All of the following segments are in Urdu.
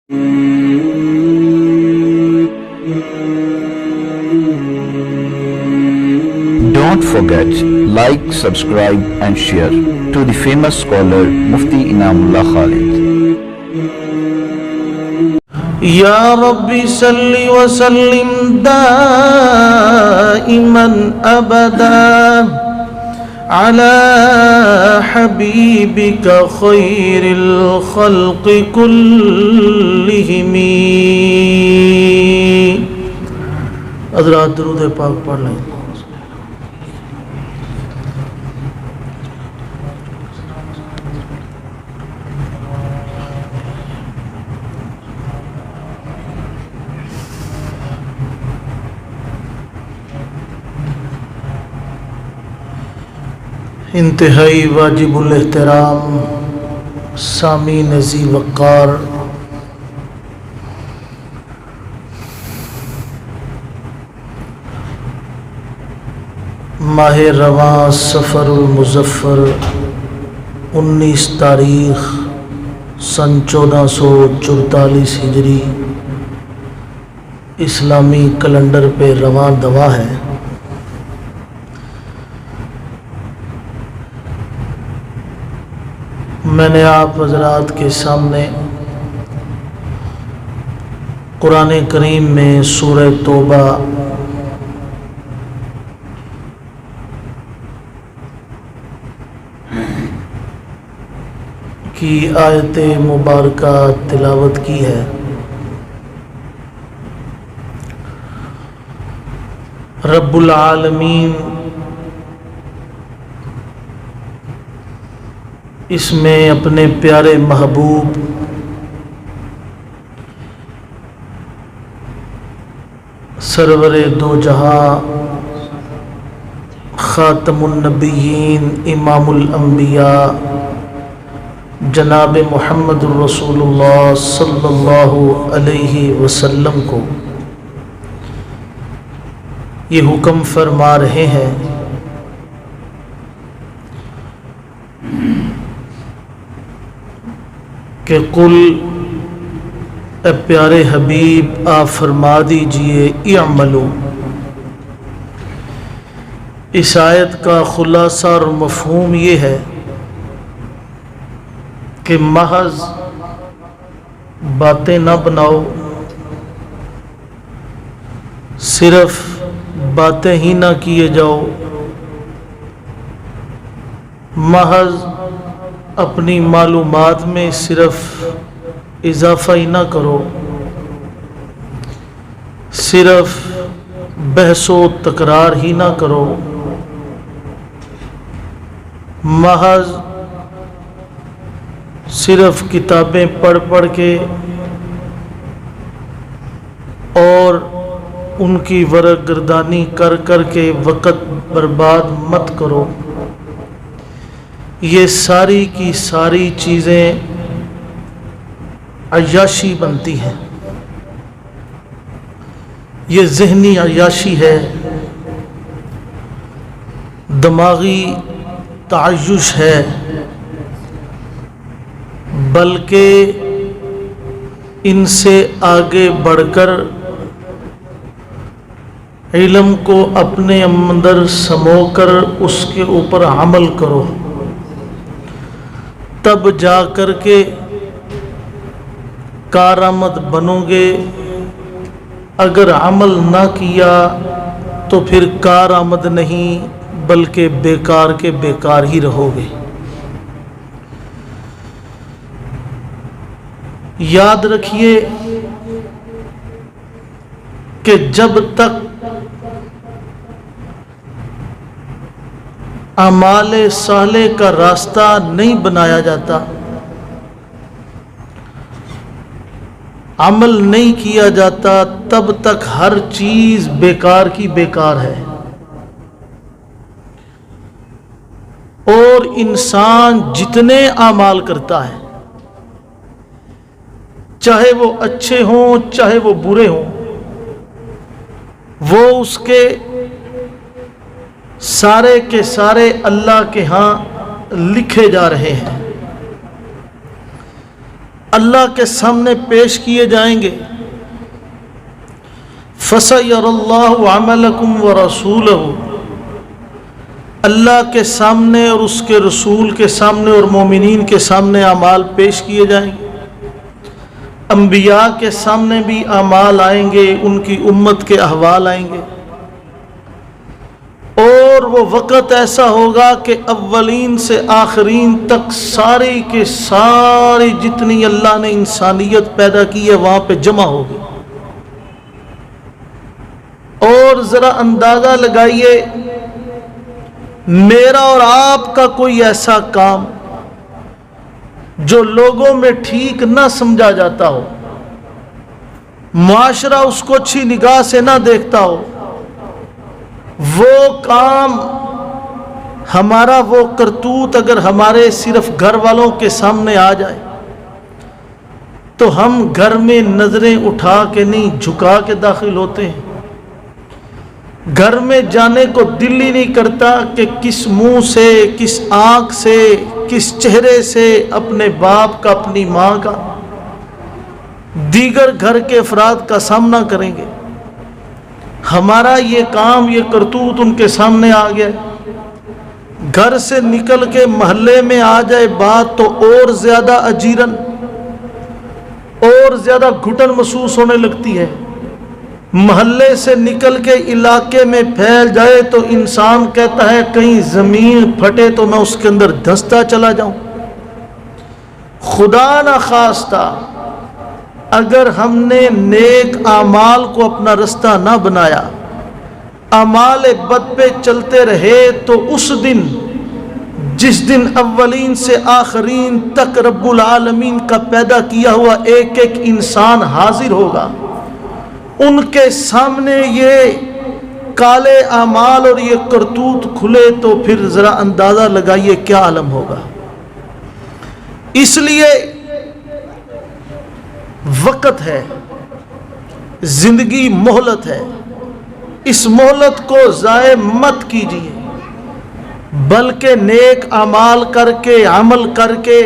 Don't forget, like, subscribe and share to the famous scholar Mufti Inamullah Khalid. یا ربی صلی وسلم دائما ابدا على حبیبک خیر الخلق کلہم. حضرات درود پاک پڑھ لیں. انتہائی واجب الاحترام سامعین ذی وقار، ماہ رواں صفر المظفر 19 تاریخ سن 1444 ہجری اسلامی کیلنڈر پہ رواں دوا ہے. میں نے آپ حضرات کے سامنے قرآن کریم میں سورہ توبہ کی آیت مبارکہ تلاوت کی ہے. رب العالمین اس میں اپنے پیارے محبوب سرور دو جہاں خاتم النبیین امام الانبیاء جناب محمد الرسول اللہ صلی اللہ علیہ وسلم کو یہ حکم فرما رہے ہیں کہ قل، اے پیارے حبیب آپ فرما دیجئے اعملوا. اس آیت کا خلاصہ اور مفہوم یہ ہے کہ محض باتیں نہ بناؤ، صرف باتیں ہی نہ کیے جاؤ، محض اپنی معلومات میں صرف اضافہ ہی نہ کرو، صرف بحث و تکرار ہی نہ کرو، محض صرف کتابیں پڑھ پڑھ کے اور ان کی ورق گردانی کر کر کے وقت برباد مت کرو. یہ ساری کی ساری چیزیں عیاشی بنتی ہیں. یہ ذہنی عیاشی ہے، دماغی تعیش ہے، بلکہ ان سے آگے بڑھ کر علم کو اپنے اندر سمو کر اس کے اوپر عمل کرو، تب جا کر کے کارآمد بنو گے. اگر عمل نہ کیا تو پھر کارآمد نہیں بلکہ بیکار کے بیکار ہی رہو گے. یاد رکھیے کہ جب تک اعمال صالح کا راستہ نہیں بنایا جاتا، عمل نہیں کیا جاتا، تب تک ہر چیز بیکار کی بیکار ہے. اور انسان جتنے اعمال کرتا ہے، چاہے وہ اچھے ہوں چاہے وہ برے ہوں، وہ اس کے سارے کے سارے اللہ کے ہاں لکھے جا رہے ہیں. اللہ کے سامنے پیش کیے جائیں گے. فَسَيَرَ اللَّهُ عَمَلَكُمْ وَرَسُولَهُ، اللہ کے سامنے اور اس کے رسول کے سامنے اور مومنین کے سامنے اعمال پیش کیے جائیں گے. انبیاء کے سامنے بھی اعمال آئیں گے، ان کی امت کے احوال آئیں گے. اور وہ وقت ایسا ہوگا کہ اولین سے آخرین تک ساری کے ساری جتنی اللہ نے انسانیت پیدا کی ہے وہاں پہ جمع ہوگی. اور ذرا اندازہ لگائیے، میرا اور آپ کا کوئی ایسا کام جو لوگوں میں ٹھیک نہ سمجھا جاتا ہو، معاشرہ اس کو اچھی نگاہ سے نہ دیکھتا ہو، وہ کام، ہمارا وہ کرتوت اگر ہمارے صرف گھر والوں کے سامنے آ جائے تو ہم گھر میں نظریں اٹھا کے نہیں جھکا کے داخل ہوتے ہیں. گھر میں جانے کو دل ہی نہیں کرتا کہ کس منہ سے، کس آنکھ سے، کس چہرے سے اپنے باپ کا، اپنی ماں کا، دیگر گھر کے افراد کا سامنا کریں گے. ہمارا یہ کام، یہ کرتوت ان کے سامنے آ گیا. گھر سے نکل کے محلے میں آ جائے بات تو اور زیادہ اجیرن، اور زیادہ گھٹن محسوس ہونے لگتی ہے. محلے سے نکل کے علاقے میں پھیل جائے تو انسان کہتا ہے کہیں زمین پھٹے تو میں اس کے اندر دھنستا چلا جاؤں. خدا نہ خواستہ اگر ہم نے نیک اعمال کو اپنا رستہ نہ بنایا، اعمال بد پہ چلتے رہے، تو اس دن، جس دن اولین سے آخرین تک رب العالمین کا پیدا کیا ہوا ایک ایک انسان حاضر ہوگا، ان کے سامنے یہ کالے اعمال اور یہ کرتوت کھلے تو پھر ذرا اندازہ لگائیے کیا عالم ہوگا. اس لیے وقت ہے، زندگی مہلت ہے، اس مہلت کو ضائع مت کیجیے، بلکہ نیک اعمال کر کے، عمل کر کے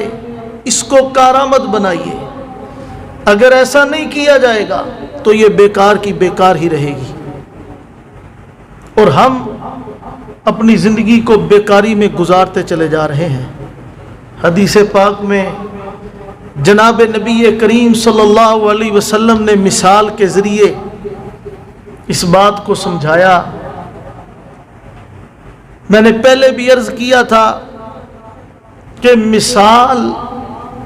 اس کو کارآمد بنائیے. اگر ایسا نہیں کیا جائے گا تو یہ بیکار کی بیکار ہی رہے گی، اور ہم اپنی زندگی کو بیکاری میں گزارتے چلے جا رہے ہیں. حدیث پاک میں جناب نبی کریم صلی اللہ علیہ وسلم نے مثال کے ذریعے اس بات کو سمجھایا. میں نے پہلے بھی عرض کیا تھا کہ مثال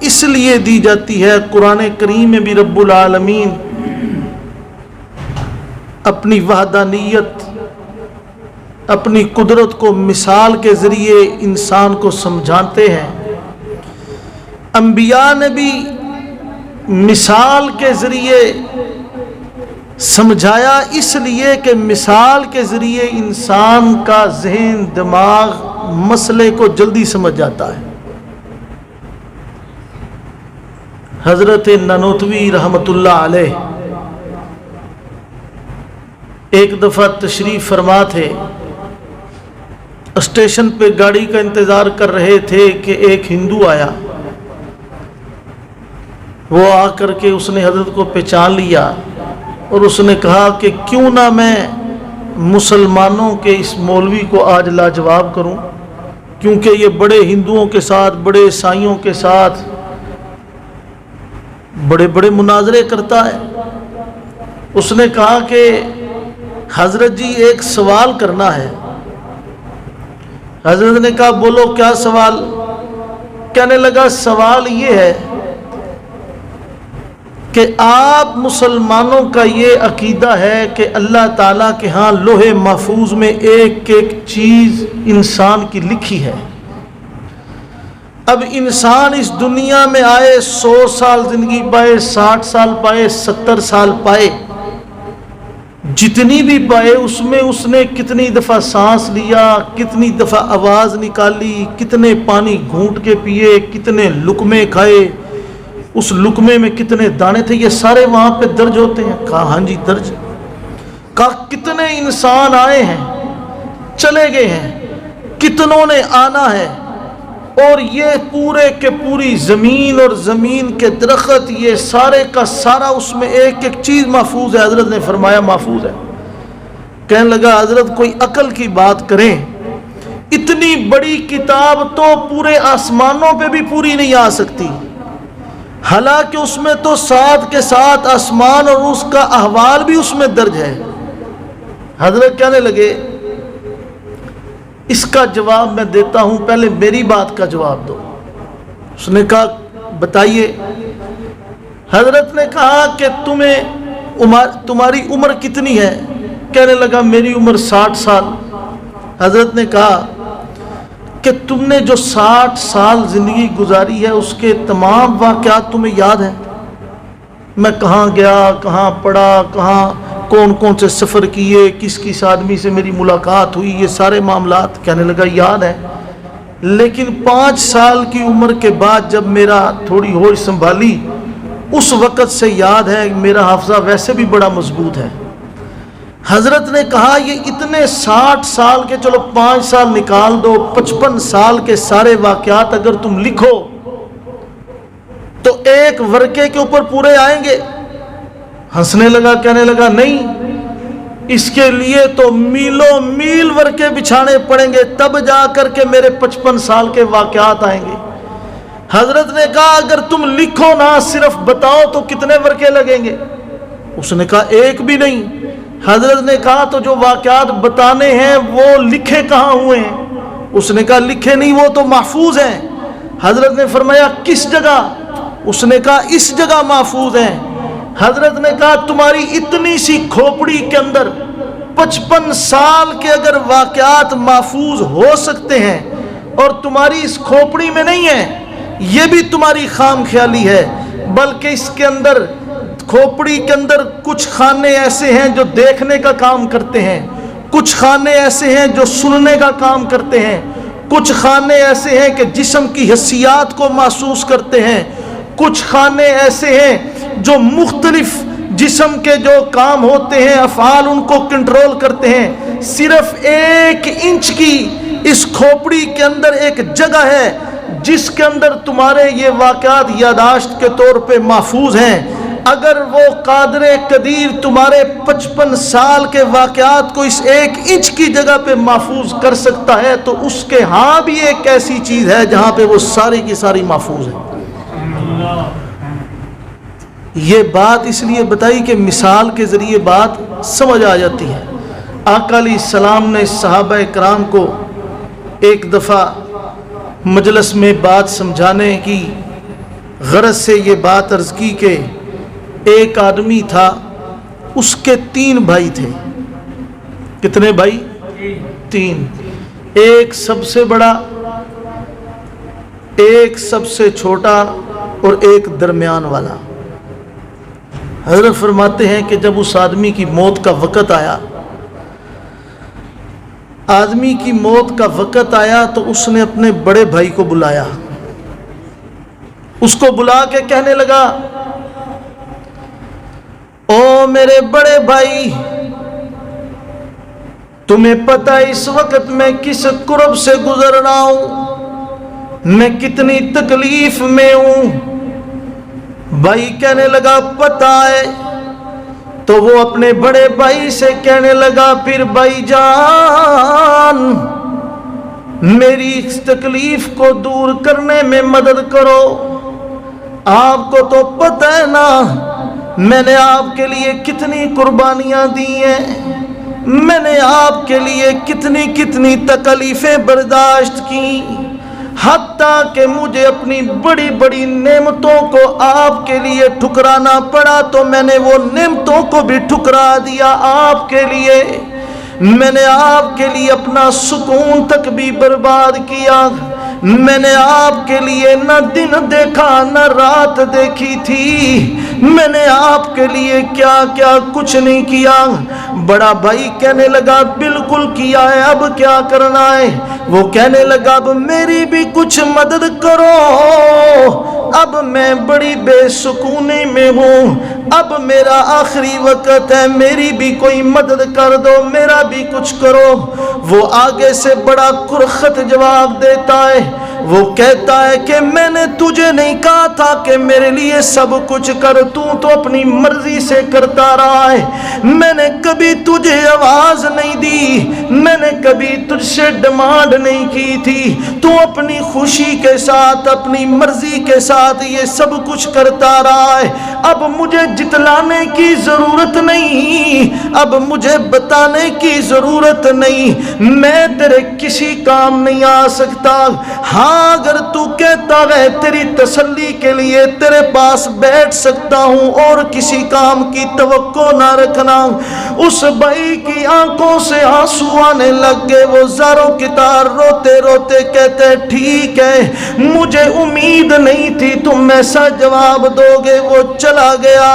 اس لیے دی جاتی ہے، قرآن کریم میں بھی رب العالمین اپنی وحدانیت، اپنی قدرت کو مثال کے ذریعے انسان کو سمجھاتے ہیں. انبیاء نے بھی مثال کے ذریعے سمجھایا، اس لیے کہ مثال کے ذریعے انسان کا ذہن، دماغ مسئلے کو جلدی سمجھ جاتا ہے. حضرت نانوتوی رحمۃ اللہ علیہ ایک دفعہ تشریف فرما تھے، اسٹیشن پہ گاڑی کا انتظار کر رہے تھے کہ ایک ہندو آیا. وہ آ کر کے اس نے حضرت کو پہچان لیا اور اس نے کہا کہ کیوں نہ میں مسلمانوں کے اس مولوی کو آج لاجواب کروں، کیونکہ یہ بڑے ہندوؤں کے ساتھ، بڑے عیسائیوں کے ساتھ بڑے بڑے مناظرے کرتا ہے. اس نے کہا کہ حضرت جی ایک سوال کرنا ہے. حضرت نے کہا بولو کیا سوال؟ کہنے لگا سوال یہ ہے کہ آپ مسلمانوں کا یہ عقیدہ ہے کہ اللہ تعالیٰ کے ہاں لوح محفوظ میں ایک ایک چیز انسان کی لکھی ہے. اب انسان اس دنیا میں آئے، 100 سال زندگی پائے، 60 سال پائے، 70 سال پائے، جتنی بھی پائے اس میں اس نے کتنی دفعہ سانس لیا، کتنی دفعہ آواز نکالی، کتنے پانی گھونٹ کے پیے، کتنے لقمے کھائے، اس لقمے میں کتنے دانے تھے، یہ سارے وہاں پہ درج ہوتے ہیں. کہا ہاں جی درج. کہا کتنے انسان آئے ہیں، چلے گئے ہیں، کتنوں نے آنا ہے، اور یہ پورے کے پوری زمین اور زمین کے درخت، یہ سارے کا سارا اس میں ایک ایک چیز محفوظ ہے۔ حضرت نے فرمایا محفوظ ہے۔ کہنے لگا حضرت کوئی عقل کی بات کریں، اتنی بڑی کتاب تو پورے آسمانوں پہ بھی پوری نہیں آ سکتی، حالانکہ اس میں تو ساتھ کے ساتھ آسمان اور اس کا احوال بھی اس میں درج ہے۔ حضرت کہنے لگے اس کا جواب میں دیتا ہوں، پہلے میری بات کا جواب دو۔ اس نے کہا بتائیے۔ حضرت نے کہا کہ تمہاری عمر کتنی ہے؟ کہنے لگا میری عمر 60 سال۔ حضرت نے کہا کہ تم نے جو 60 سال زندگی گزاری ہے اس کے تمام واقعات تمہیں یاد ہیں؟ میں کہاں گیا، کہاں پڑھا، کہاں کون کون سے سفر کیے، کس کس آدمی سے میری ملاقات ہوئی، یہ سارے معاملات؟ کہنے لگا یاد ہے، لیکن 5 سال کی عمر کے بعد جب میرا تھوڑی ہوش سنبھالی اس وقت سے یاد ہے، میرا حافظہ ویسے بھی بڑا مضبوط ہے۔ حضرت نے کہا یہ اتنے 60 سال کے، چلو 5 سال نکال دو، 55 سال کے سارے واقعات اگر تم لکھو تو ایک ورقے کے اوپر پورے آئیں گے؟ ہنسنے لگا، کہنے لگا نہیں، اس کے لیے تو میلوں میل ورقے بچھانے پڑیں گے، تب جا کر کے میرے 55 سال کے واقعات آئیں گے۔ حضرت نے کہا اگر تم لکھو نہ، صرف بتاؤ تو کتنے ورقے لگیں گے؟ اس نے کہا ایک بھی نہیں۔ حضرت نے کہا تو جو واقعات بتانے ہیں وہ لکھے کہاں ہوئے ہیں؟ اس نے کہا لکھے نہیں، وہ تو محفوظ ہیں۔ حضرت نے فرمایا کس جگہ؟ اس نے کہا اس جگہ محفوظ ہیں۔ حضرت نے کہا تمہاری اتنی سی کھوپڑی کے اندر 55 سال کے اگر واقعات محفوظ ہو سکتے ہیں اور تمہاری اس کھوپڑی میں نہیں ہے، یہ بھی تمہاری خام خیالی ہے، بلکہ اس کے اندر کھوپڑی کے اندر کچھ خانے ایسے ہیں جو دیکھنے کا کام کرتے ہیں، کچھ خانے ایسے ہیں جو سننے کا کام کرتے ہیں، کچھ خانے ایسے ہیں کہ جسم کی حسیات کو محسوس کرتے ہیں، کچھ خانے ایسے ہیں جو مختلف جسم کے جو کام ہوتے ہیں، افعال ان کو کنٹرول کرتے ہیں۔ صرف 1 انچ کی اس کھوپڑی کے اندر ایک جگہ ہے جس کے اندر تمہارے یہ واقعات یاداشت کے طور پہ محفوظ ہیں۔ اگر وہ قادر قدیر تمہارے 55 سال کے واقعات کو اس 1 انچ کی جگہ پہ محفوظ کر سکتا ہے تو اس کے ہاں بھی ایک ایسی چیز ہے جہاں پہ وہ ساری کی ساری محفوظ ہے۔ یہ بات اس لیے بتائی کہ مثال کے ذریعے بات سمجھ آ جاتی ہے۔ آقا علیہ السلام نے صحابہ کرام کو ایک دفعہ مجلس میں بات سمجھانے کی غرض سے یہ بات عرض کی کہ ایک آدمی تھا، اس کے 3 بھائی تھے۔ کتنے بھائی؟ 3۔ ایک سب سے بڑا، ایک سب سے چھوٹا اور ایک درمیان والا۔ حضرت فرماتے ہیں کہ جب اس آدمی کی موت کا وقت آیا، آدمی کی موت کا وقت آیا تو اس نے اپنے بڑے بھائی کو بلایا، اس کو بلا کے کہنے لگا او میرے بڑے بھائی، تمہیں پتہ اس وقت میں کس کرب سے گزر رہا ہوں، میں کتنی تکلیف میں ہوں۔ بھائی کہنے لگا پتہ ہے۔ تو وہ اپنے بڑے بھائی سے کہنے لگا پھر بھائی جان میری اس تکلیف کو دور کرنے میں مدد کرو، آپ کو تو پتہ ہے نا میں نے آپ کے لیے کتنی قربانیاں دی ہیں، میں نے آپ کے لیے کتنی کتنی تکلیفیں برداشت کی، حتیٰ کہ مجھے اپنی بڑی بڑی نعمتوں کو آپ کے لیے ٹھکرانا پڑا تو میں نے وہ نعمتوں کو بھی ٹھکرا دیا آپ کے لیے، میں نے آپ کے لیے اپنا سکون تک بھی برباد کیا، میں نے آپ کے لیے نہ دن دیکھا نہ رات دیکھی تھی، میں نے آپ کے لیے کیا کیا کچھ نہیں کیا۔ بڑا بھائی کہنے لگا بالکل کیا ہے، اب کیا کرنا ہے؟ وہ کہنے لگا اب میری بھی کچھ مدد کرو، اب میں بڑی بے سکونی میں ہوں، اب میرا آخری وقت ہے، میری بھی کوئی مدد کر دو، میرا بھی کچھ کرو۔ وہ آگے سے بڑا کرخت جواب دیتا ہے، وہ کہتا ہے کہ میں نے تجھے نہیں کہا تھا کہ میرے لیے سب کچھ کر، تو اپنی مرضی سے کرتا رہا ہے، میں نے کبھی تجھے آواز نہیں دی، میں نے کبھی تجھ سے ڈیمانڈ نہیں کی تھی، تو اپنی خوشی کے ساتھ اپنی مرضی کے ساتھ یہ سب کچھ کرتا رہا ہے۔ اب مجھے جتلانے کی ضرورت نہیں، اب مجھے بتانے کی ضرورت نہیں، میں تیرے کسی کام نہیں آ سکتا۔ ہاں اگر تو کہتا ہے تیری تسلی کے لیے تیرے پاس بیٹھ سکتا ہوں اور کسی کام کی توقع نہ رکھنا۔ اس بھائی کی آنکھوں سے آنسو آنے لگ گئے، وہ زاروں کی طرح روتے روتے کہتے ٹھیک ہے، مجھے امید نہیں تھی تم ایسا جواب دو گے۔ وہ چلا گیا۔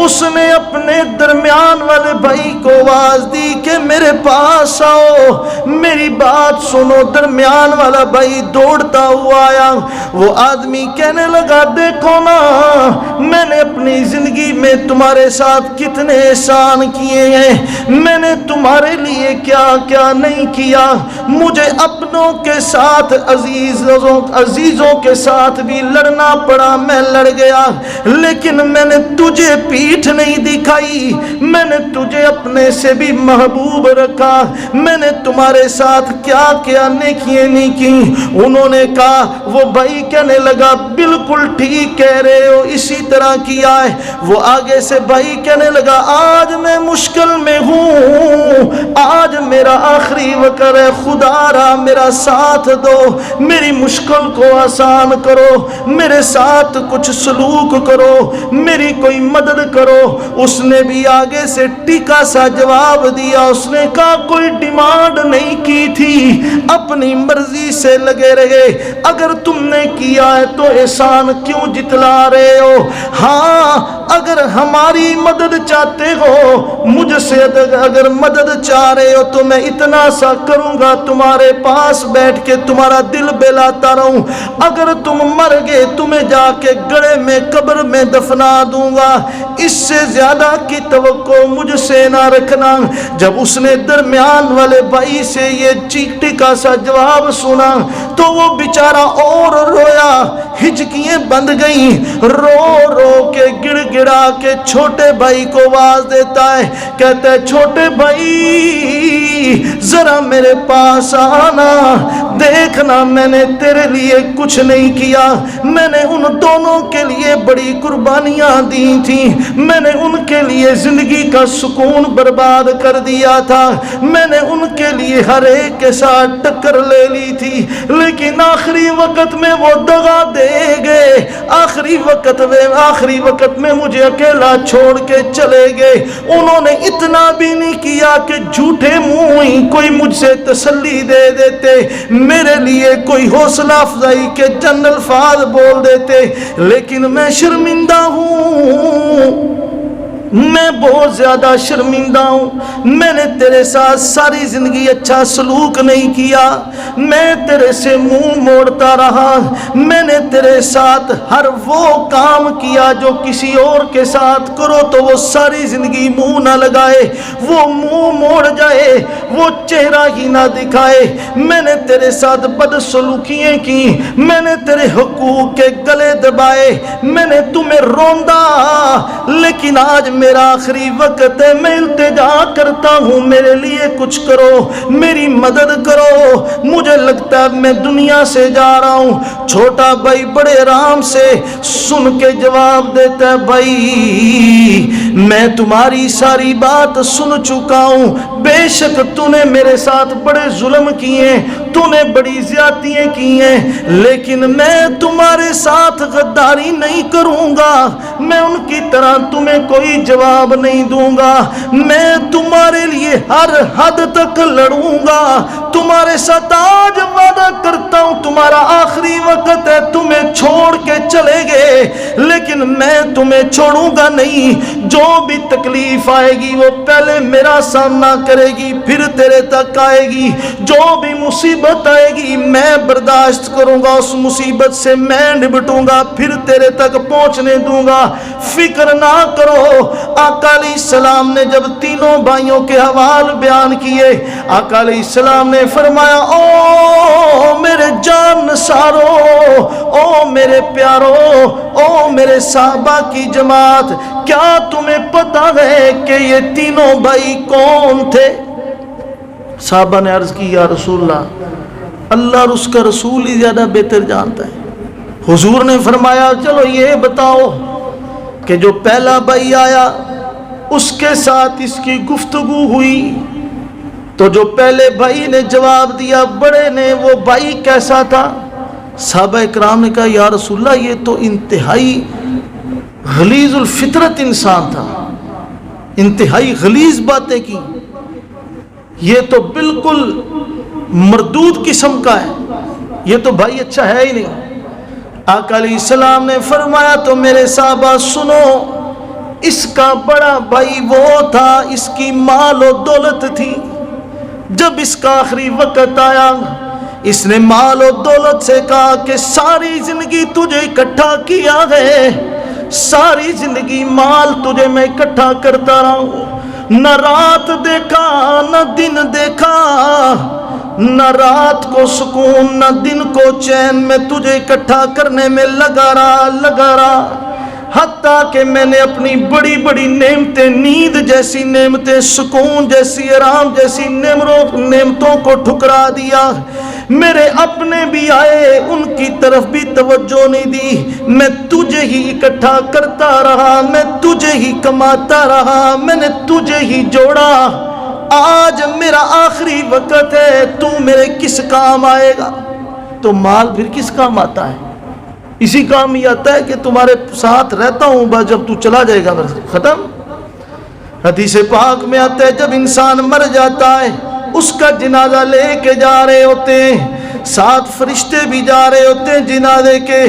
اس نے اپنے درمیان والے بھائی کو آواز دی کہ میرے پاس آؤ، میری بات سنو۔ درمیان والا بھائی دوڑتا ہوا آیا۔ وہ آدمی کہنے لگا دیکھو نا، میں نے اپنی زندگی میں تمہارے ساتھ کتنے احسان کیے ہیں، میں نے تمہارے لیے کیا کیا نہیں کیا، مجھے اپنوں کے ساتھ عزیزوں کے ساتھ بھی لڑنا پڑا، میں لڑ گیا، لیکن میں نے تجھے پیٹھ نہیں دکھائی، میں نے تجھے اپنے سے بھی محبوب رکھا، میں نے تمہارے ساتھ کیا کیا نیکیاں نہیں کی۔ انہوں نے کہا، وہ بھائی کہنے لگا بالکل ٹھیک کہہ رہے ہو، اسی طرح کیا ہے۔ وہ آگے سے بھائی کہنے لگا آج میں مشکل میں ہوں، آج میرا آخری وقت ہے، خدا را میرا ساتھ دو، میری مشکل کو آسان کرو، میرے ساتھ کچھ سلوک کرو، میری کوئی مدد کرو۔ اس نے بھی آگے سے ٹیکا سا جواب دیا، اس نے کہا کوئی ڈیمانڈ نہیں کی تھی، اپنی مرضی سے لگے رہے، اگر تم نے کیا ہے تو احسان کیوں جتلا رہے ہو؟ ہاں اگر ہماری مدد چاہتے ہو، مجھ سے اگر مدد چاہ رہے ہو تو میں اتنا سا کروں گا، تمہارے پاس بیٹھ کے تمہارا دل بہلاتا رہوں، اگر تم مر گئے تمہیں جا کے گڑھے میں قبر میں دفنا دوں گا، اس سے زیادہ کی توقع مجھ سے نہ رکھنا۔ جب اس نے درمیان والے بھائی سے یہ ٹیکا سا جواب سنا تو وہ بیچارہ اور رویا، ہچکیاں بند گئیں، رو رو کے گڑ گڑا کے چھوٹے بھائی کو آواز دیتا ہے، کہتا ہے چھوٹے بھائی ذرا میرے پاس آنا، دیکھنا میں نے تیرے لیے کچھ نہیں کیا، میں نے ان دونوں کے لیے بڑی قربانیاں دی تھیں، میں نے ان کے لیے زندگی کا سکون برباد کر دیا تھا، میں نے ان کے لیے ہر ایک کے ساتھ ٹکر لے لی تھی، لیکن آخری وقت میں وہ دغا دے گئے، آخری وقت میں مجھے اکیلا چھوڑ کے چلے گئے۔ انہوں نے اتنا بھی نہیں کیا کہ جھوٹے منہ ہی کوئی مجھ سے تسلی دے دیتے، میرے لیے کوئی حوصلہ افزائی کے چند الفاظ بول دیتے، لیکن میں شرمندہ ہوں، میں بہت زیادہ شرمندہ ہوں، میں نے تیرے ساتھ ساری زندگی اچھا سلوک نہیں کیا، میں تیرے سے منہ موڑتا رہا، میں نے تیرے ساتھ ہر وہ کام کیا جو کسی اور کے ساتھ کرو تو وہ ساری زندگی منہ نہ لگائے، وہ منہ موڑ جائے، وہ چہرہ ہی نہ دکھائے، میں نے تیرے ساتھ بدسلوکیاں کی، میں نے تیرے حقوق کے گلے دبائے، میں نے تمہیں روندا، لیکن آج میرا آخری وقت ہے، میں التجا کرتا ہوں میرے لیے کچھ کرو، میری مدد کرو، مجھے لگتا ہے میں دنیا سے جا رہا ہوں۔ چھوٹا بھائی بڑے آرام سے سن کے جواب دیتا ہے بھائی میں تمہاری ساری بات سن چکا ہوں، بے شک تو نے میرے ساتھ بڑے ظلم کیے ہیں، تو نے بڑی زیادتیاں کی ہیں، لیکن میں تمہارے ساتھ غداری نہیں کروں گا، میں ان کی طرح تمہیں کوئی جواب نہیں دوں گا، میں تمہارے لیے ہر حد تک لڑوں گا، تمہارے ساتھ آج وعدہ کرتا ہوں تمہارا آخری وقت ہے، تمہیں چھوڑ کے چلے گئے، لیکن میں تمہیں چھوڑوں گا نہیں، جو جو بھی تکلیف آئے گی وہ پہلے میرا سامنا کرے گی پھر تیرے تک آئے گی، جو بھی مصیبت آئے گی میں برداشت کروں گا، اس مصیبت سے میں نبٹوں گا پھر تیرے تک پہنچنے دوں گا، فکر نہ کرو۔ آقا علیہ السلام نے جب تینوں بھائیوں کے حوال بیان کیے، آقا علیہ السلام نے فرمایا او میرے جان نثارو، او میرے پیارو، او میرے صحابہ کی جماعت، کیا تمہیں پتا ہے کہ یہ تینوں بھائی کون تھے؟ صحابہ نے عرض کی یا رسول اللہ اور اس کا رسول ہی زیادہ بہتر جانتا ہے۔ حضور نے فرمایا چلو یہ بتاؤ کہ جو پہلا بھائی آیا اس کے ساتھ اس کی گفتگو ہوئی، تو جو پہلے بھائی نے جواب دیا بڑے نے، وہ بھائی کیسا تھا؟ صحابہ اکرام نے کہا یا رسول اللہ یہ تو انتہائی غلیظ الفطرت انسان تھا، انتہائی غلیظ باتیں کی، یہ تو بالکل مردود قسم کا ہے، یہ تو بھائی اچھا ہے ہی نہیں۔ آقا علیہ السلام نے فرمایا تو میرے صحابہ سنو، اس کا بڑا بھائی وہ تھا، اس کی مال و دولت تھی، جب اس کا آخری وقت آیا اس نے مال و دولت سے کہا کہ ساری زندگی تجھے اکٹھا کیا ہے، ساری زندگی مال تجھے میں اکٹھا کرتا رہا ہوں، نہ رات دیکھا نہ دن دیکھا، نہ رات کو سکون نہ دن کو چین، میں تجھے اکٹھا کرنے میں لگا رہا، حتیٰ کہ میں نے اپنی بڑی بڑی نعمتیں، نیند جیسی نعمتیں، سکون جیسی، آرام جیسی نعمتوں کو ٹھکرا دیا۔ میرے اپنے بھی آئے ان کی طرف بھی توجہ نہیں دی، میں تجھے ہی اکٹھا کرتا رہا، میں تجھے ہی کماتا رہا، میں نے تجھے ہی جوڑا، آج میرا آخری وقت ہے، تو میرے کس کام آئے گا؟ تو مال پھر کس کام آتا ہے؟ اسی کام ہی آتا ہے کہ تمہارے ساتھ رہتا ہوں بس جب تو چلا جائے گا بس ختم۔ حدیث پاک میں آتا ہے جب انسان مر جاتا ہے اس کا جنازہ لے کے جا رہے ہوتے ہیں، ساتھ فرشتے بھی جا رہے ہوتے ہیں جنازے کے،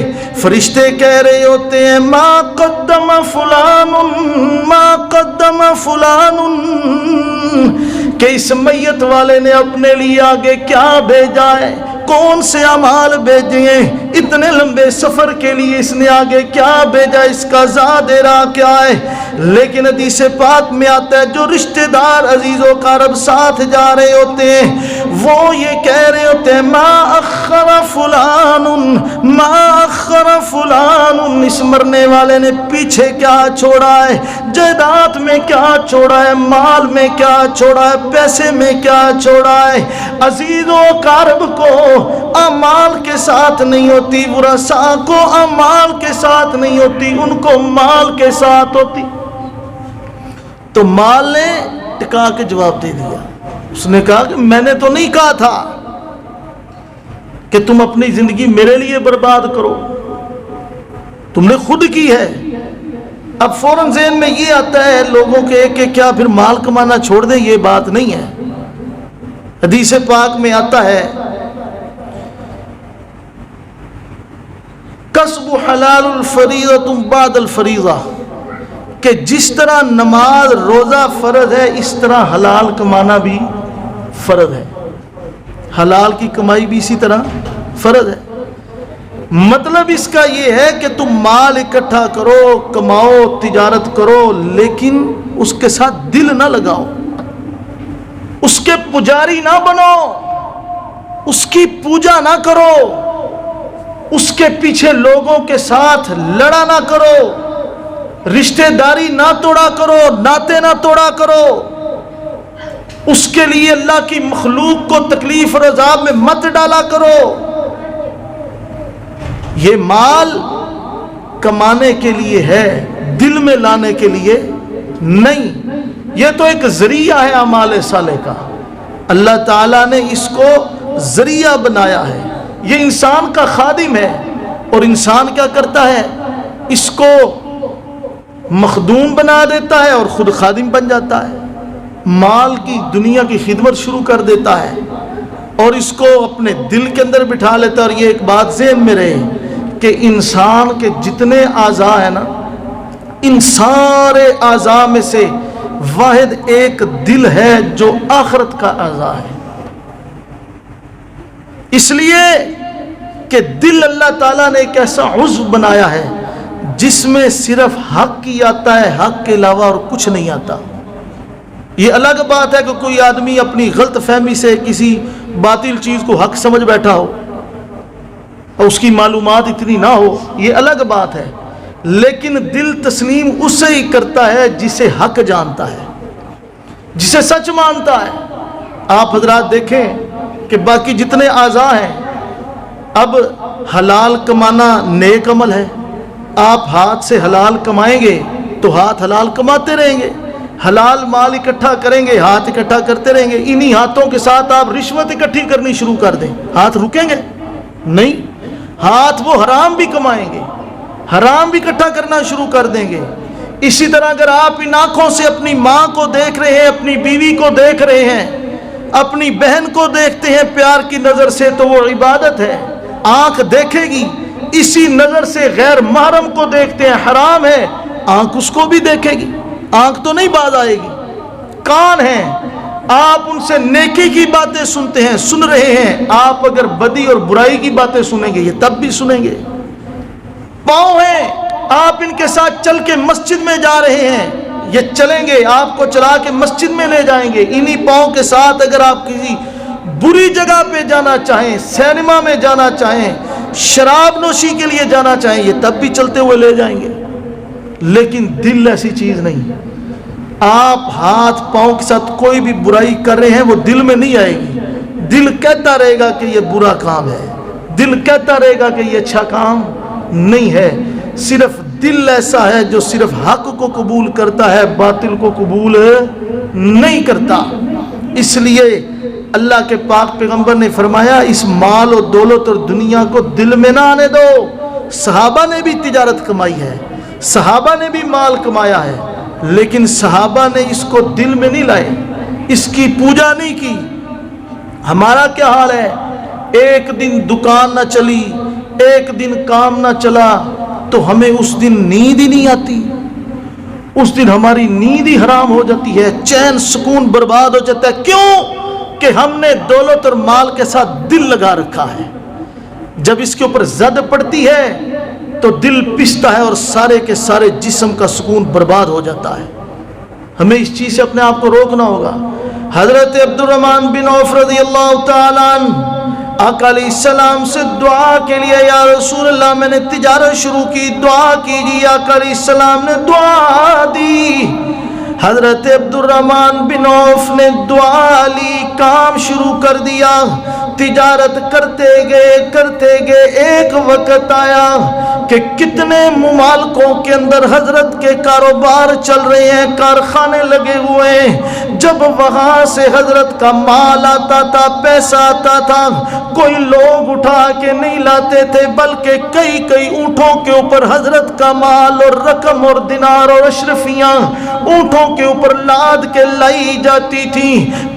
فرشتے کہہ رہے ہوتے ہیں ما قدم فلان ما قدم فلان، کہ اس میت والے نے اپنے لیے آگے کیا بھیجا ہے، کون سے اعمال بھیجے ہیں، اتنے لمبے سفر کے لیے اس نے آگے کیا بھیجا، اس کا زیادہ راہ کیا ہے۔ لیکن حدیث پاک میں آتا ہے جو رشتہ دار عزیز و اقارب ساتھ جا رہے ہوتے ہیں وہ یہ کہہ رہے ہوتے ہیں ما اخر فلان ما اخر فلان، اس مرنے والے نے پیچھے کیا چھوڑا ہے، جائیداد میں کیا چھوڑا ہے، مال میں کیا چھوڑا ہے، پیسے میں کیا چھوڑا ہے۔ عزیز و اقارب کو اعمال کے ساتھ نہیں ہوتی، ورثاء کو اعمال کے ساتھ نہیں ہوتی، ان کو مال کے ساتھ ہوتی۔ تو مال نے ٹکا کے جواب دے دیا، اس نے کہا کہ میں نے تو نہیں کہا تھا کہ تم اپنی زندگی میرے لیے برباد کرو، تم نے خود کی ہے۔ اب فوراً ذہن میں یہ آتا ہے لوگوں کے کہ کیا پھر مال کمانا چھوڑ دیں، یہ بات نہیں ہے۔ حدیث پاک میں آتا ہے کسب حلال الفریضۃ بعد الفریضہ، کہ جس طرح نماز روزہ فرض ہے اس طرح حلال کمانا بھی فرض ہے، حلال کی کمائی بھی اسی طرح فرض ہے۔ مطلب اس کا یہ ہے کہ تم مال اکٹھا کرو، کماؤ، تجارت کرو، لیکن اس کے ساتھ دل نہ لگاؤ، اس کے پجاری نہ بنو، اس کی پوجا نہ کرو، اس کے پیچھے لوگوں کے ساتھ لڑا نہ کرو، رشتہ داری نہ توڑا کرو، ناطے نہ توڑا کرو، اس کے لیے اللہ کی مخلوق کو تکلیف اور عذاب میں مت ڈالا کرو۔ یہ مال کمانے کے لیے ہے، دل میں لانے کے لیے نہیں، یہ تو ایک ذریعہ ہے اعمال صالح کا، اللہ تعالیٰ نے اس کو ذریعہ بنایا ہے، یہ انسان کا خادم ہے، اور انسان کیا کرتا ہے، اس کو مخدوم بنا دیتا ہے اور خود خادم بن جاتا ہے، مال کی دنیا کی خدمت شروع کر دیتا ہے اور اس کو اپنے دل کے اندر بٹھا لیتا ہے۔ اور یہ ایک بات ذہن میں رہے کہ انسان کے جتنے اعضاء ہیں نا، ان سارے اعضاء میں سے واحد ایک دل ہے جو آخرت کا اعضاء ہے. اس لیے کہ دل اللہ تعالیٰ نے ایک ایسا عضو بنایا ہے جس میں صرف حق ہی آتا ہے, حق کے علاوہ اور کچھ نہیں آتا. یہ الگ بات ہے کہ کوئی آدمی اپنی غلط فہمی سے کسی باطل چیز کو حق سمجھ بیٹھا ہو اور اس کی معلومات اتنی نہ ہو, یہ الگ بات ہے. لیکن دل تسلیم اسے ہی کرتا ہے جسے حق جانتا ہے, جسے سچ مانتا ہے. آپ حضرات دیکھیں کہ باقی جتنے اعضاء ہیں, اب حلال کمانا نیک عمل ہے. آپ ہاتھ سے حلال کمائیں گے تو ہاتھ حلال کماتے رہیں گے, حلال مال اکٹھا کریں گے, ہاتھ اکٹھا کرتے رہیں گے. انہی ہاتھوں کے ساتھ آپ رشوت اکٹھی کرنی شروع کر دیں, ہاتھ رکیں گے نہیں. ہاتھ وہ حرام بھی کمائیں گے, حرام بھی اکٹھا کرنا شروع کر دیں گے. اسی طرح اگر آپ ان آنکھوں سے اپنی ماں کو دیکھ رہے ہیں, اپنی بیوی کو دیکھ رہے ہیں, اپنی بہن کو دیکھتے ہیں پیار کی نظر سے, تو وہ عبادت ہے. آنکھ دیکھے گی, اسی نظر سے غیر محرم کو دیکھتے ہیں, حرام ہے, آنکھ اس کو بھی دیکھے گی, آنکھ تو نہیں باز آئے گی. کان ہیں, آپ ان سے نیکی کی باتیں سنتے ہیں, سن رہے ہیں. آپ اگر بدی اور برائی کی باتیں سنیں گے یہ تب بھی سنیں گے. پاؤں ہیں, آپ ان کے ساتھ چل کے مسجد میں جا رہے ہیں, یہ چلیں گے, آپ کو چلا کے مسجد میں لے جائیں گے. انہی پاؤں کے ساتھ اگر آپ کسی بری جگہ پہ جانا چاہیں, سینما میں جانا چاہیں, شراب نوشی کے لیے جانا چاہیں, یہ تب بھی چلتے ہوئے لے جائیں گے. لیکن دل ایسی چیز نہیں. آپ ہاتھ پاؤں کے ساتھ کوئی بھی برائی کر رہے ہیں وہ دل میں نہیں آئے گی. دل کہتا رہے گا کہ یہ برا کام ہے, دل کہتا رہے گا کہ یہ اچھا کام نہیں ہے. صرف دل ایسا ہے جو صرف حق کو قبول کرتا ہے, باطل کو قبول نہیں کرتا. اس لیے اللہ کے پاک پیغمبر نے فرمایا اس مال و دولت اور دنیا کو دل میں نہ آنے دو. صحابہ نے بھی تجارت کمائی ہے, صحابہ نے بھی مال کمایا ہے, لیکن صحابہ نے اس کو دل میں نہیں لائے, اس کی پوجا نہیں کی. ہمارا کیا حال ہے, ایک دن دکان نہ چلی, ایک دن کام نہ چلا تو ہمیں اس دن نیند ہی نہیں آتی, اس دن ہماری نیند ہی حرام ہو جاتی ہے, چین سکون برباد ہو جاتا ہے. کیوں؟ کہ ہم نے دولت اور مال کے ساتھ دل لگا رکھا ہے. جب اس کے اوپر زد پڑتی ہے تو دل پستا ہے اور سارے کے سارے جسم کا سکون برباد ہو جاتا ہے. ہمیں اس چیز سے اپنے آپ کو روکنا ہوگا. حضرت عبد الرحمن بن عوف رضی اللہ تعالیٰ عنہ آقا علیہ السلام سے دعا کے لیے, یا رسول اللہ میں نے تجارت شروع کی, دعا کیجیے. آقا علیہ السلام نے دعا دی. حضرت عبد الرحمن بن عوف نے دعا لی, کام شروع کر دیا, تجارت کرتے گئے. ایک وقت آیا کہ کتنے ممالکوں کے اندر حضرت کے کاروبار چل رہے ہیں, کارخانے لگے ہوئے ہیں. جب وہاں سے حضرت کا مال آتا تھا, پیسہ آتا تھا, کوئی لوگ اٹھا کے نہیں لاتے تھے, بلکہ کئی اونٹوں کے اوپر حضرت کا مال اور رقم اور دینار اور اشرفیاں اونٹوں کے اوپر لاد کے لائی جاتی تھی.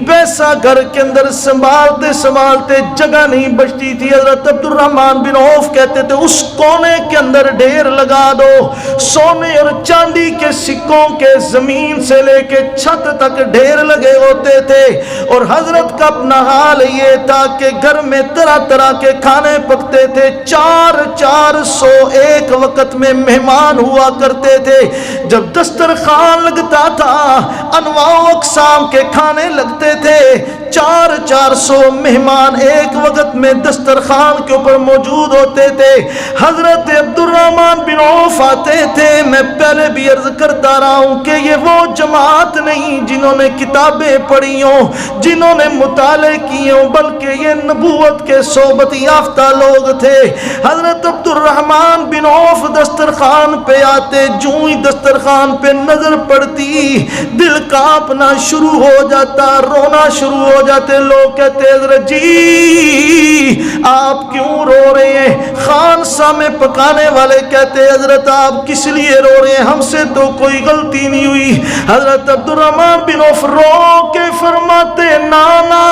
پیسہ گھر کے اندر سنبھالتے جگہ نہیں بچتی تھی. حضرت عبد الرحمن بن عوف کہتے تھے اس کونے کے اندر ڈھیر لگا دو, سونے اور چاندی کے سکوں کے, زمین سے لے کے چھت تک ڈھیر لگے ہوتے تھے. اور حضرت کا اپنا حال یہ تھا کہ گھر میں طرح طرح کے کھانے پکتے تھے. 400 ایک وقت میں مہمان ہوا کرتے تھے. جب دسترخوان لگتا تھا, انواع و اقسام کے کھانے لگتے تھے. 400 مہمان ایک وقت میں دسترخوان کے اوپر موجود ہوتے تھے. حضرت عبد الرحمن بن عوف آتے تھے. میں پہلے بھی عرض کرتا رہا ہوں کہ یہ وہ جماعت نہیں جنہوں نے کتابیں پڑھی ہوں, جنہوں نے مطالعے کیے ہوں, بلکہ یہ نبوت کے صحبت یافتہ لوگ تھے. حضرت عبد الرحمن بن عوف دسترخوان پہ آتے, جو ہی دسترخوان پہ نظر پڑتی دل کانپنا شروع ہو جاتا, رونا شروع ہو جاتے. لوگ کہتے حضرت جی آپ کیوں رو رہے ہیں؟ خانسا میں پکانے والے کہتے حضرت آپ کس لیے رو رہے ہیں, ہم سے تو کوئی غلطی نہیں ہوئی. حضرت عبد الرحمن بن عوف رو کے فرماتے نانا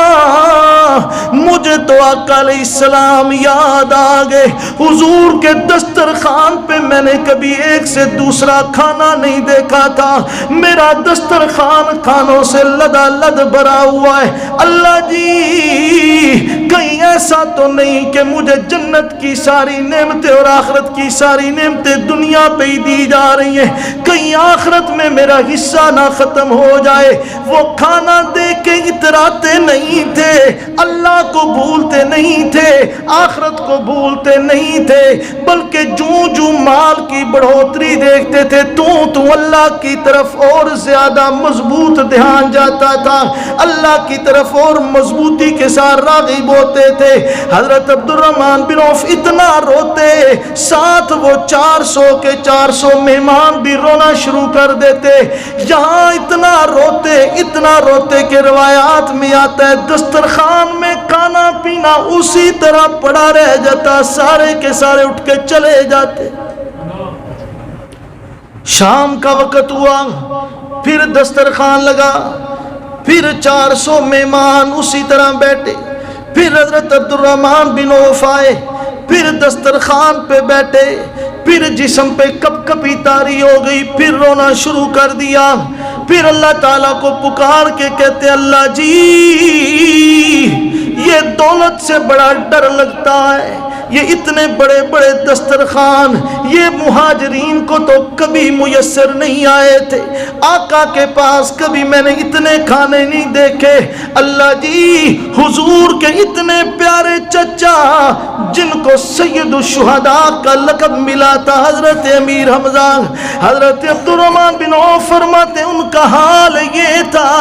مجھے تو آقا علیہ السلام یاد آ گئے. حضور کے دسترخوان پہ میں نے کبھی ایک سے دوسرا کھانا نہیں دیکھا تھا. میرا دسترخوان کھانوں سے لدا لد بھرا ہوا ہے. اللہ جی کہیں ایسا تو نہیں کہ مجھے جنت کی ساری نعمتیں اور آخرت کی ساری نعمتیں دنیا پہ ہی دی جا رہی ہیں, کہیں آخرت میں میرا حصہ نہ ختم ہو جائے. وہ کھانا دے کے اتراتے نہیں تھے, اللہ کو بھولتے نہیں تھے, آخرت کو بھولتے نہیں تھے, بلکہ جو مال کی بڑھوتری دیکھتے تھے تو اللہ کی طرف اور زیادہ مضبوط دھیان جاتا تھا, اللہ کی طرف اور مضبوطی کے ساتھ راغب ہوتے تھے. حضرت عبد الرحمن بن عوف اتنا روتے, ساتھ وہ 400 کے 400 مہمان بھی رونا شروع کر دیتے. یہاں اتنا روتے کہ روایات میں آتا ہے دسترخوان میں کھانا پینا اسی طرح پڑا رہ جاتا, سارے کے سارے اٹھ کے چلے جاتے. شام کا وقت ہوا, پھر دسترخوان لگا, پھر 400 مہمان اسی طرح بیٹھے. پھر حضرت عبد الرحمن بن عوف آئے, پھر دسترخوان پہ بیٹھے, پھر جسم پہ کپ کپی طاری ہو گئی, پھر رونا شروع کر دیا. پھر اللہ تعالیٰ کو پکار کے کہتے اللہ جی یہ دولت سے بڑا ڈر لگتا ہے, یہ اتنے بڑے بڑے دسترخوان یہ مہاجرین کو تو کبھی میسر نہیں آئے تھے, آقا کے پاس کبھی میں نے اتنے کھانے نہیں دیکھے. اللہ جی حضور کے اتنے پیارے چچا جن کو سید الشہداء کا لقب ملا تھا حضرت امیر حمزہ, حضرت عبد الرحمن بن عوف فرماتے ان کا حال یہ تھا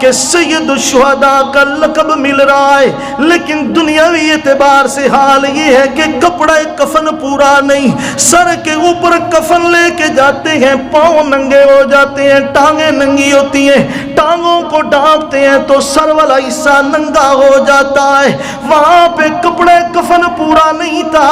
کہ سید الشہداء کا لقب مل رہا ہے, لیکن دنیاوی اعتبار سے حال یہ ہے کہ کپڑا کفن پورا نہیں, سر کے اوپر کفن لے کے جاتے ہیں, پاؤں ننگے ہو جاتے ہیں, ٹانگیں ننگی ہوتی ہیں, ٹانگوں کو ڈھانپتے ہیں تو سر والا حصہ ننگا ہو جاتا ہے. وہاں پہ کپڑے کفن پورا نہیں تھا,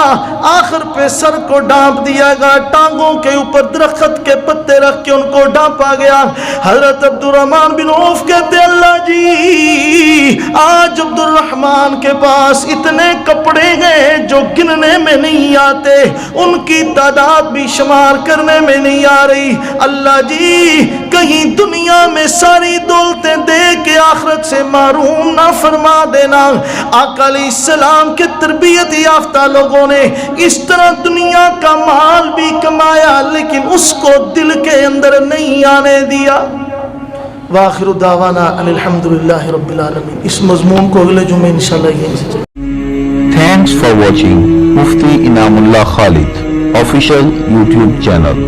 آخر پہ سر کو ڈھانپ دیا گیا, ٹانگوں کے اوپر درخت کے پتے رکھ کے ان کو ڈھانپا گیا. حضرت عبد الرحمن بن عوف کہتے اللہ جی آج عبد الرحمن کے پاس اتنے کپڑے ہیں جو گننے میں نہیں آتے, ان کی تعداد بھی شمار کرنے میں نہیں آ رہی. اللہ جی کہیں دنیا میں ساری دولتیں دے کے آخرت سے محروم نہ فرما دینا. آقا علیہ السلام کے تربیت یافتہ لوگوں نے اس طرح دنیا کا مال بھی کمایا لیکن اس کو دل کے اندر نہیں آنے دیا. وآخر دعوانا ان الحمدللہ رب العالمین. اس مضمون کو اگلے جمعے انشاءاللہ یہیں سے. Thanks for watching Mufti Inamullah Khalid official YouTube channel.